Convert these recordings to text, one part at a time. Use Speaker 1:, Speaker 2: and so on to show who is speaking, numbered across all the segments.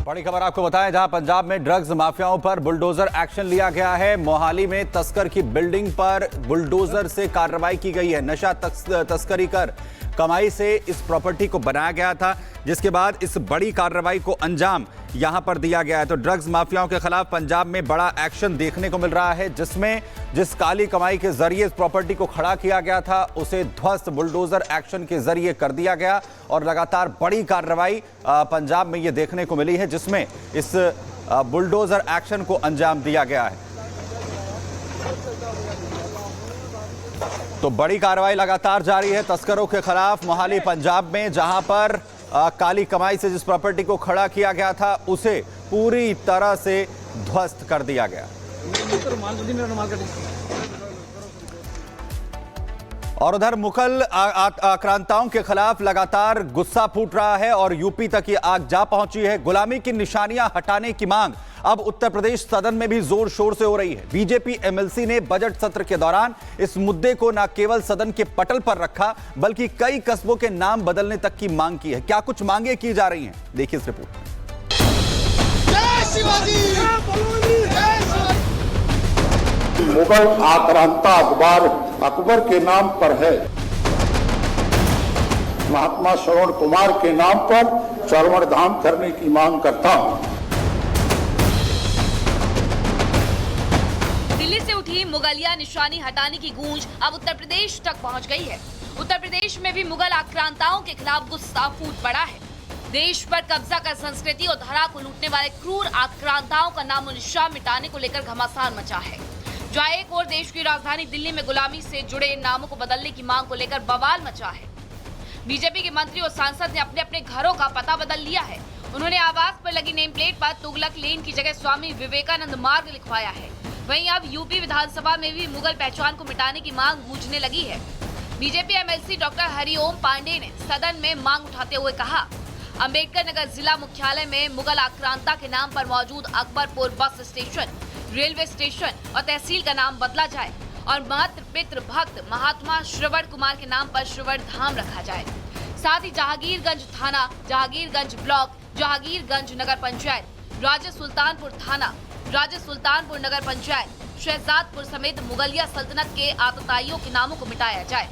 Speaker 1: बड़ी खबर आपको बताएं, जहां पंजाब में ड्रग्स माफियाओं पर बुलडोजर एक्शन लिया गया है। मोहाली में तस्कर की बिल्डिंग पर बुलडोजर से कार्रवाई की गई है। नशा तस्करी कर कमाई से इस प्रॉपर्टी को बनाया गया था, जिसके बाद इस बड़ी कार्रवाई को अंजाम यहां पर दिया गया है। तो ड्रग्स माफियाओं के खिलाफ पंजाब में बड़ा एक्शन देखने को मिल रहा है, जिसमें जिस काली कमाई के जरिए इस प्रॉपर्टी को खड़ा किया गया था उसे ध्वस्त बुलडोजर एक्शन के जरिए कर दिया गया। और लगातार बड़ी कार्रवाई पंजाब में यह देखने को मिली है, जिसमें इस बुलडोजर एक्शन को अंजाम दिया गया है। तो बड़ी कार्रवाई लगातार जारी है तस्करों के खिलाफ मोहाली पंजाब में, जहां पर काली कमाई से जिस प्रॉपर्टी को खड़ा किया गया था उसे पूरी तरह से ध्वस्त कर दिया गया। और उधर मुगल आक्रांताओं के खिलाफ लगातार गुस्सा फूट रहा है और यूपी तक ये आग जा पहुंची है। गुलामी की निशानियां हटाने की मांग अब उत्तर प्रदेश सदन में भी जोर शोर से हो रही है। बीजेपी एमएलसी ने बजट सत्र के दौरान इस मुद्दे को न केवल सदन के पटल पर रखा, बल्कि कई कस्बों के नाम बदलने तक की मांग की है। क्या कुछ मांगे की जा रही हैं, देखिए इस रिपोर्ट।
Speaker 2: मुगल आक्रांता अकबर के नाम पर है। महात्मा श्रवण कुमार के नाम पर श्रवण धाम करने की मांग करता हूं।
Speaker 3: दिल्ली से उठी मुगलिया निशानी हटाने की गूंज अब उत्तर प्रदेश तक पहुंच गई है। उत्तर प्रदेश में भी मुगल आक्रांताओं के खिलाफ गुस्सा फूट पड़ा है। देश पर कब्जा कर संस्कृति और धरा को लूटने वाले क्रूर आक्रांताओं का नामो निशान मिटाने को लेकर घमासान मचा है। जहां एक और देश की राजधानी दिल्ली में गुलामी से जुड़े नामों को बदलने की मांग को लेकर बवाल मचा है। बीजेपी के मंत्री और सांसद ने अपने अपने घरों का पता बदल लिया है। उन्होंने आवास पर लगी नेम प्लेट पर तुगलक लेन की जगह स्वामी विवेकानंद मार्ग लिखवाया है। वहीं अब यूपी विधानसभा में भी मुगल पहचान को मिटाने की मांग गूंजने लगी है। BJP MLC doctor Hariom Pandey ने सदन में मांग उठाते हुए कहा, अंबेडकर नगर जिला मुख्यालय में मुगल आक्रांता के नाम पर मौजूद Akbarpur bus station, railway station और तहसील का नाम बदला जाए और मातृ पितृ भक्त महात्मा श्रवण कुमार के नाम पर श्रवण धाम रखा जाए। साथ ही जहांगीरगंज थाना, जहांगीरगंज ब्लॉक, जहांगीरगंज नगर पंचायत, राजा सुल्तानपुर थाना, राजा सुल्तानपुर नगर पंचायत, शहजादपुर समेत मुगलिया सल्तनत के आतताइयों के नामों को मिटाया जाए।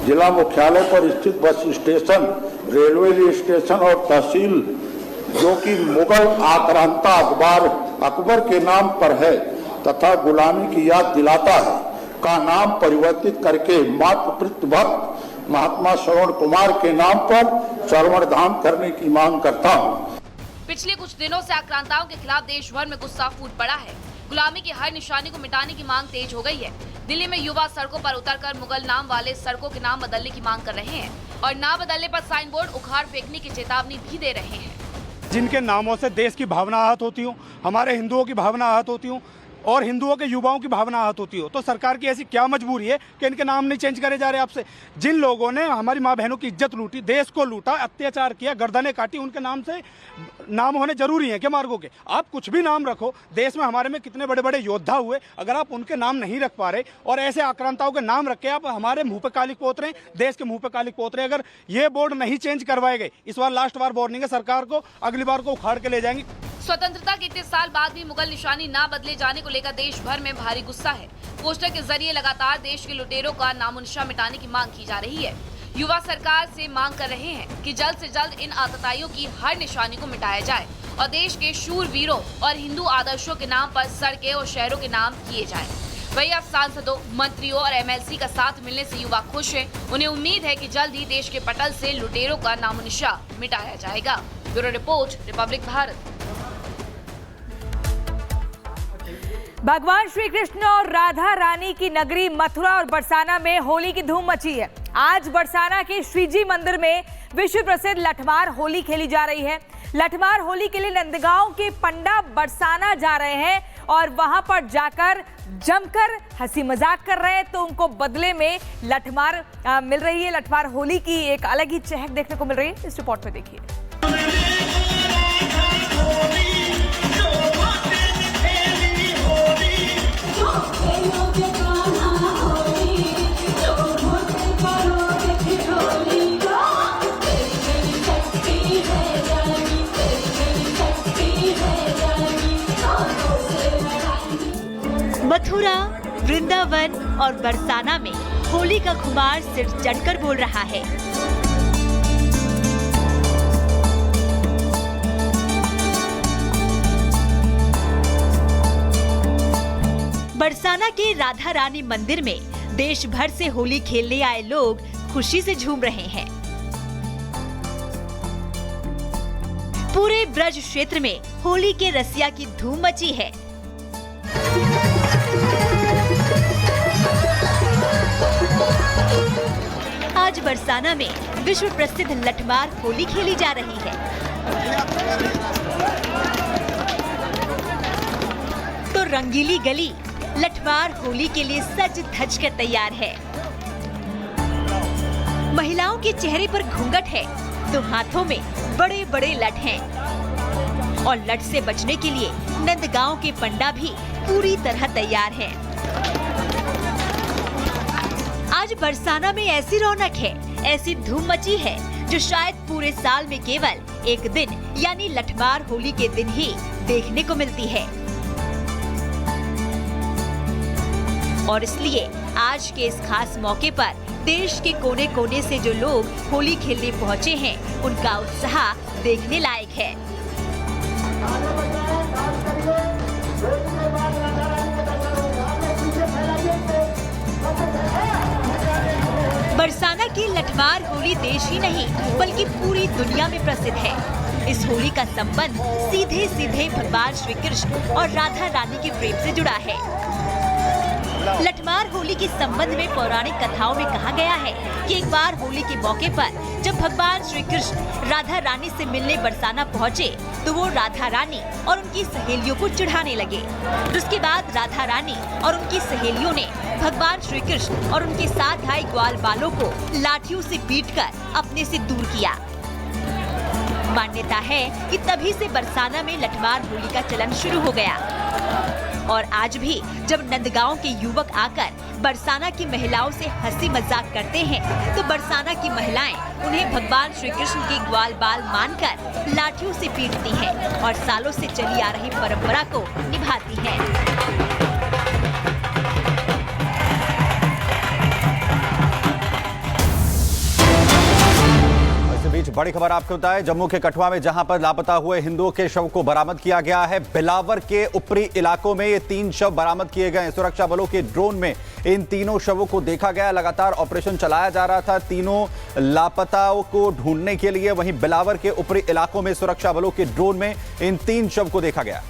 Speaker 2: जिला मुख्यालय पर स्थित बस स्टेशन, रेलवे स्टेशन और तहसील जो कि मुगल आक्रांता अकबर के नाम पर है तथा गुलामी की याद दिलाता है, का नाम परिवर्तित करके मातृ पितृ भक्त महात्मा श्रवण कुमार के नाम पर श्रवण धाम करने की मांग करता हूँ।
Speaker 3: पिछले कुछ दिनों से आक्रांताओं के खिलाफ देश भर में गुस्सा फूट पड़ा है। गुलामी की हर निशानी को मिटाने की मांग तेज हो गई है। दिल्ली में युवा सड़कों पर उतरकर मुगल नाम वाले सड़कों के नाम बदलने की मांग कर रहे हैं और ना बदलने पर साइन बोर्ड उखाड़ फेंकने की चेतावनी भी दे रहे हैं।
Speaker 4: जिनके नामों से देश की भावना आहत होती हो, हमारे हिंदुओं की भावना आहत होती हो और हिंदुओं के युवाओं की भावना आहत होती हो, तो सरकार की ऐसी क्या मजबूरी है कि इनके नाम नहीं चेंज करे जा रहे आपसे। जिन लोगों ने हमारी माँ बहनों की इज्जत लूटी, देश को लूटा, अत्याचार किया, गर्दनें काटी, उनके नाम से नाम होने जरूरी है क्या मार्गों के? आप कुछ भी नाम रखो, देश में हमारे में कितने बड़े बड़े योद्धा हुए, अगर आप उनके नाम नहीं रख पा रहे और ऐसे आक्रांताओं के नाम रख के आप हमारे मुंह पे कालिक पोत रहे, देश के मुंह पे कालिक पोत रहे। अगर ये बोर्ड नहीं चेंज करवाए गए, इस बार लास्ट बार वार्निंग है सरकार को, अगली बार को उखाड़ के ले जाएंगे।
Speaker 3: स्वतंत्रता के इतने साल बाद भी मुगल निशानी ना बदले जाने को लेकर देश भर में भारी गुस्सा है। पोस्टर के जरिए लगातार देश के लुटेरों का नामोनिशान मिटाने की मांग की जा रही है। युवा सरकार से मांग कर रहे हैं कि जल्द से जल्द इन आतताइयों की हर निशानी को मिटाया जाए और देश के शूरवीरों और हिंदू आदर्शों के नाम पर सड़कें और शहरों के नाम किए जाएं। वहीं अब सांसदों, मंत्रियों और एमएलसी का साथ मिलने से युवा खुश हैं। उन्हें उम्मीद है कि जल्द ही देश के पटल से लुटेरों का नामोनिशान मिटाया जाएगा। Bureau report, Republic Bharat.
Speaker 5: भगवान श्री कृष्ण और राधा रानी की नगरी मथुरा और बरसाना में होली की धूम मची है। आज बरसाना के श्रीजी मंदिर में विश्व प्रसिद्ध लठमार होली खेली जा रही है। लठमार होली के लिए नंदगांव के पंडा बरसाना जा रहे हैं और वहां पर जाकर जमकर हंसी मजाक कर रहे हैं, तो उनको बदले में लठमार मिल रही है। लठमार होली की एक अलग ही चहक देखने को मिल रही है। इस रिपोर्ट में देखिए।
Speaker 6: होली मथुरा, वृंदावन और बरसाना में होली का खुमार सिर चढ़कर बोल रहा है। बरसाना के राधा रानी मंदिर में देश भर से होली खेलने आए लोग खुशी से झूम रहे हैं। पूरे ब्रज क्षेत्र में होली के रसिया की धूम मची है। आज बरसाना में विश्व प्रसिद्ध लठमार होली खेली जा रही है। तो रंगीली गली लठमार होली के लिए सज धज कर तैयार है। महिलाओं के चेहरे पर घूंघट है तो हाथों में बड़े बड़े लठ हैं। और लठ से बचने के लिए नंदगांव के पंडा भी पूरी तरह तैयार हैं। आज बरसाना में ऐसी रौनक है, ऐसी धूम मची है जो शायद पूरे साल में केवल एक दिन यानी लठमार होली के दिन ही देखने को मिलती है। और इसलिए आज के इस खास मौके पर देश के कोने कोने से जो लोग होली खेलने पहुंचे हैं, उनका उत्साह देखने लायक है। बरसाना की लठमार होली देश ही नहीं बल्कि पूरी दुनिया में प्रसिद्ध है। इस होली का संबंध सीधे सीधे भगवान श्री कृष्ण और राधा रानी के प्रेम से जुड़ा है। लठमार होली के संबंध में पौराणिक कथाओं में कहा गया है कि एक बार होली के मौके पर जब भगवान श्री कृष्ण राधा रानी से मिलने बरसाना पहुँचे तो वो राधा रानी और उनकी सहेलियों को चिढ़ाने लगे। उसके बाद राधा रानी और उनकी सहेलियों ने भगवान श्री कृष्ण और उनके साथ आए ग्वाल बालों को लाठियों से पीटकर अपने से दूर किया। मान्यता है कि तभी से बरसाना में लठमार होली का चलन शुरू हो गया। और आज भी जब नंदगांव के युवक आकर बरसाना की महिलाओं से हंसी मजाक करते हैं तो बरसाना की महिलाएं उन्हें भगवान श्री कृष्ण के ग्वाल बाल मानकर लाठियों से पीटती हैं और सालों से चली आ रही परंपरा को निभाती हैं।
Speaker 1: बीच बड़ी खबर आपको बताएं, जम्मू के कठुआ में जहां पर लापता हुए हिंदुओं के शव को बरामद किया गया है। बिलावर के ऊपरी इलाकों में ये 3 शव बरामद किए गए। सुरक्षा बलों के ड्रोन में इन तीनों शवों को देखा गया। लगातार ऑपरेशन चलाया जा रहा था तीनों लापताओं को ढूंढने के लिए। वहीं बिलावर के ऊपरी इलाकों में सुरक्षा बलों के ड्रोन में इन 3 शव को देखा गया।